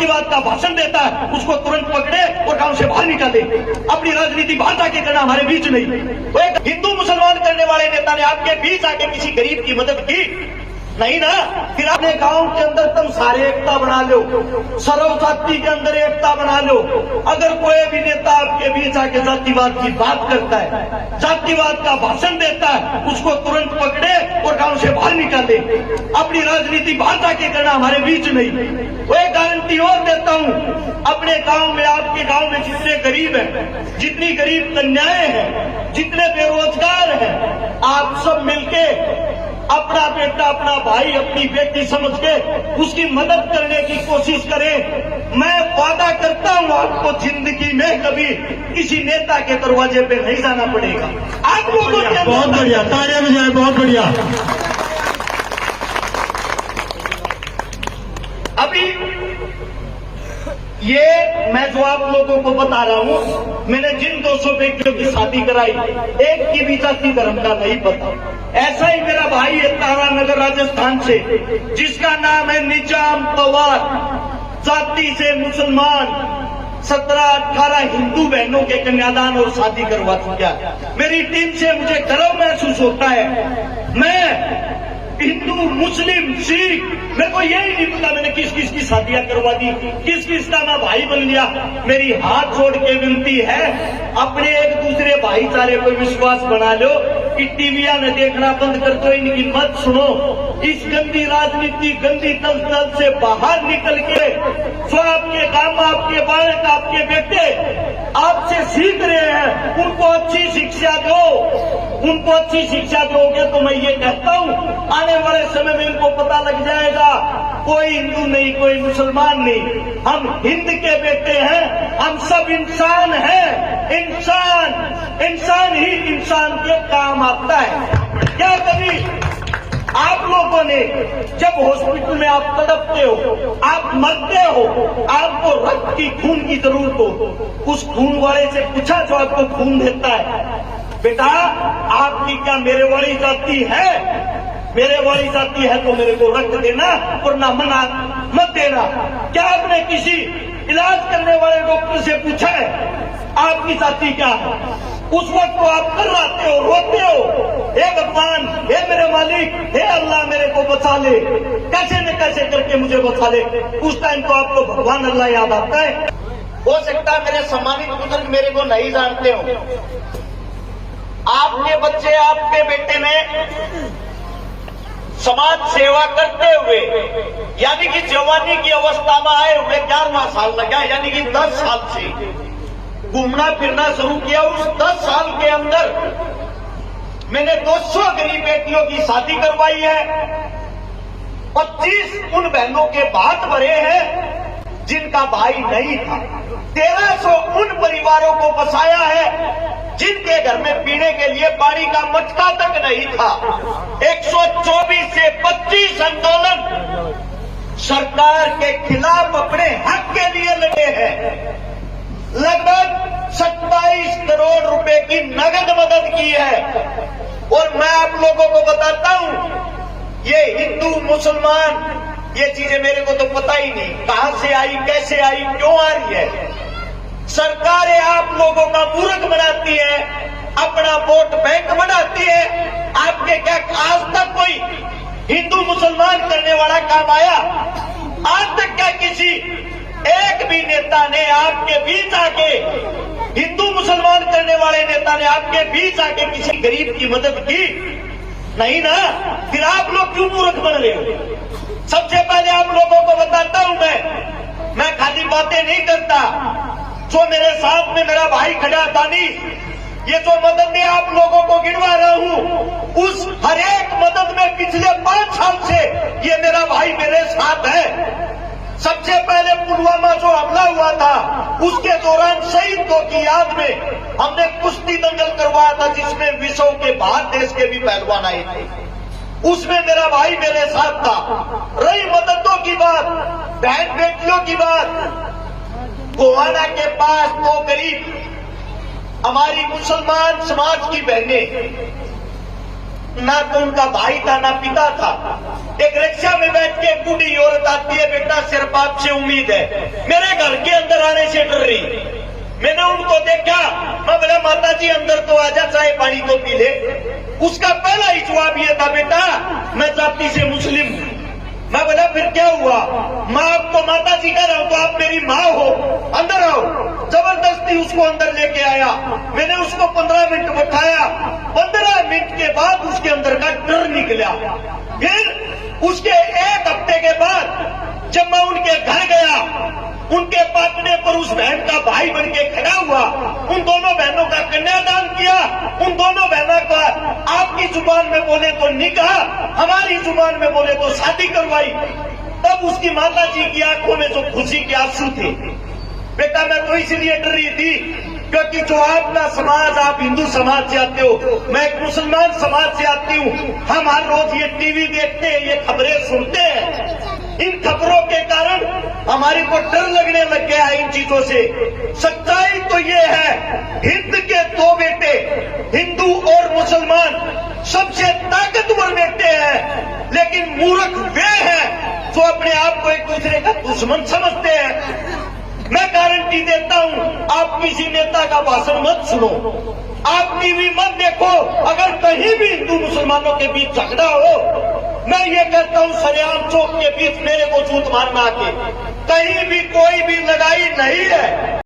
जातिवाद का भाषण देता है उसको तुरंत पकड़े और गांव से बाहर निकाले। अपनी राजनीति बाहर जाके करना, हमारे बीच नहीं। वो एक हिंदू मुसलमान करने वाले नेता ने आपके बीच आके किसी गरीब की मदद की नहीं ना। फिर अपने गांव के अंदर तुम सारे एकता बना लो, सर्व जाति के अंदर एकता बना लो। अगर कोई भी नेता आपके बीच आके जातिवाद की बात करता है, जातिवाद का भाषण देता है, उसको तुरंत पकड़े और गांव से बाहर निकाले। अपनी राजनीति बाहर जाके करना, हमारे बीच नहीं। वो एक गारंटी और देता हूं, अपने गांव में, आपके गांव में जितने गरीब हैं, जितनी गरीब कन्याएं हैं, जितने बेरोजगार हैं, आप सब मिलके अपना बेटा, अपना भाई, अपनी बेटी समझ के उसकी मदद करने की कोशिश करें। मैं वादा करता हूं आपको जिंदगी में कभी किसी नेता के दरवाजे पे नहीं जाना पड़ेगा। आप लोगों के बहुत बढ़िया, तालियां बजाएं, बहुत बढ़िया। अभी ये मैं जो आप लोगों को बता रहा हूं, मैंने जिन 200 बेटियों की शादी कराई, एक की भी जाति धर्म का नहीं पता। ऐसा ही मेरा भाई है तारानगर राजस्थान से, जिसका नाम है निजाम पवार, जाति से मुसलमान, 17-18 हिंदू बहनों के कन्यादान और शादी करवा चुका। मेरी टीम से मुझे गर्व महसूस होता है। मैं हिंदू, मुस्लिम, सिख, मेरे को यही नहीं पता मैंने किस किस की शादियां करवा दी, किस किस का मैं भाई बन लिया। मेरी हाथ जोड़ के विनती है, अपने एक दूसरे भाईचारे पर विश्वास बना लो कि टीवियां न देखना बंद कर दो, इनकी मत सुनो। इस गंदी राजनीति, गंदी तंत्र से बाहर निकल के जो आपके काम, आपके बालक, आपके बेटे आपसे सीख रहे हैं, उनको अच्छी शिक्षा दो। उनको अच्छी शिक्षा दोगे तो मैं ये कहता हूं, आने वाले समय में इनको पता लग जाएगा कोई हिंदू नहीं, कोई मुसलमान नहीं, हम हिंद के बेटे हैं, हम सब इंसान हैं। इंसान ही इंसान के काम आता है। क्या कभी आप लोगों ने जब हॉस्पिटल में आप तड़पते हो, आप मरते हो, आपको रक्त की, खून की जरूरत हो, उस खून वाले से पूछा जो आपको खून देता है, बेटा आपकी क्या मेरे वाली जाति है? मेरे वाली जाति है तो मेरे को रक्त देना, वरना मना मत देना। क्या आपने किसी इलाज करने वाले डॉक्टर से पूछा है आपकी जाति क्या है? उस वक्त तो आप कर्राते हो, रोते हो, हे भगवान, हे मेरे मालिक, हे अल्लाह मेरे को बचा ले, कैसे न कैसे करके मुझे बचा ले। उस टाइम तो आपको भगवान अल्लाह याद आता है। हो सकता है मेरे सम्मानित बुजुर्ग मेरे को नहीं जानते हो, आपके बच्चे, आपके बेटे ने समाज सेवा करते हुए, यानी कि जवानी की अवस्था में आए हुए 11वां साल लगा, यानी कि 10 साल से घूमना फिरना शुरू किया। उस 10 साल के अंदर मैंने 200 गरीब बेटियों की शादी करवाई है। 25 उन बहनों के बात भरे हैं जिनका भाई नहीं था। 1300 उन परिवारों को बसाया है जिनके घर में पीने के लिए पानी का मटका तक नहीं था। 124 से 25 आंदोलन सरकार के खिलाफ अपने हक के लिए लगे हैं। लगभग 27 करोड़ रुपए की नगद मदद की है। और मैं आप लोगों को बताता हूं, ये हिंदू मुसलमान ये चीजें मेरे को तो पता ही नहीं कहां से आई, कैसे आई, क्यों आ रही है। सरकारें आप लोगों का मूर्ख बनाती है, अपना वोट बैंक बनाती है। आपके क्या आज तक कोई हिंदू मुसलमान करने वाला काम आया? आज तक क्या किसी एक भी नेता ने आपके बीच आके, हिंदू मुसलमान करने वाले नेता ने आपके बीच आके किसी गरीब की मदद की? नहीं ना। फिर आप लोग क्यों मूर्ख बन रहे हो? सबसे पहले आप लोगों को बताता हूं, मैं खाली बातें नहीं करता। जो मेरे साथ में मेरा भाई खड़ा दानी, ये जो मदद में आप लोगों को गिनवा रहा हूं, उस हर एक मदद में पिछले 5 साल से ये मेरा भाई मेरे साथ है। सबसे पहले पुलवामा जो हमला हुआ था, उसके दौरान शहीदों की याद में हमने कुश्ती दंगल करवाया था, जिसमें विश्व के बाहर देश के भी पहलवान आए थे। उसमें मेरा भाई मेरे साथ था। रही मददों की बात, बहन बेटियों की बात, गोवाना के पास 2 गरीब हमारी मुसलमान समाज की बहनें ना तो उनका भाई था ना पिता था। एक रिक्शा में बैठ के एक बूढ़ी औरत आती है, बेटा सिर्फ आपसे उम्मीद है, मेरे घर के अंदर आने से डर रही। मैंने उनको देखा, मैं बोला माता जी अंदर तो आजा, चाय पानी तो पी ले। उसका पहला ही जवाब ये था, बेटा मैं जाति से मुस्लिम हूं। मैं बोला फिर क्या हुआ? मैं आपको माता जी कह रहा हूं तो आप मेरी माँ हो, अंदर आओ। जबरदस्ती उसको अंदर लेके आया। मैंने उसको 15 मिनट बैठाया। 15 मिनट के बाद उसके अंदर का डर निकला। फिर उसके एक हफ्ते के बाद जब मैं उनके घर गया, उनके पाटने पर उस बहन का भाई बन के खड़ा हुआ, उन दोनों बहनों का कन्यादान किया, उन दोनों बहनों का आपकी जुबान में बोले तो निकाह, हमारी जुबान में बोले तो शादी करवाई। तब उसकी माता जी की आंखों में जो खुशी के आंसू थे। बेटा मैं तो इसलिए डर रही थी क्योंकि जो आपका समाज, आप हिंदू समाज से आते हो, मैं एक मुसलमान समाज से आती हूँ। हम हर रोज ये टीवी देखते हैं, ये खबरें सुनते हैं। इन खबरों के कारण हमारे को डर लगने लग गया है इन चीजों से। सच्चाई तो ये है, हिंद के दो बेटे, हिंदू और मुसलमान, सबसे ताकतवर बेटे हैं, लेकिन मूर्ख वे हैं जो अपने आप को एक दूसरे का दुश्मन समझते हैं। मैं गारंटी देता हूं, आप किसी नेता का भाषण मत सुनो, आप टीवी मत देखो। अगर कहीं भी हिंदू मुसलमानों के बीच झगड़ा हो, मैं ये कहता हूं सरेआम चौक के बीच मेरे को झूठ मारना आके, कहीं भी कोई भी लड़ाई नहीं है।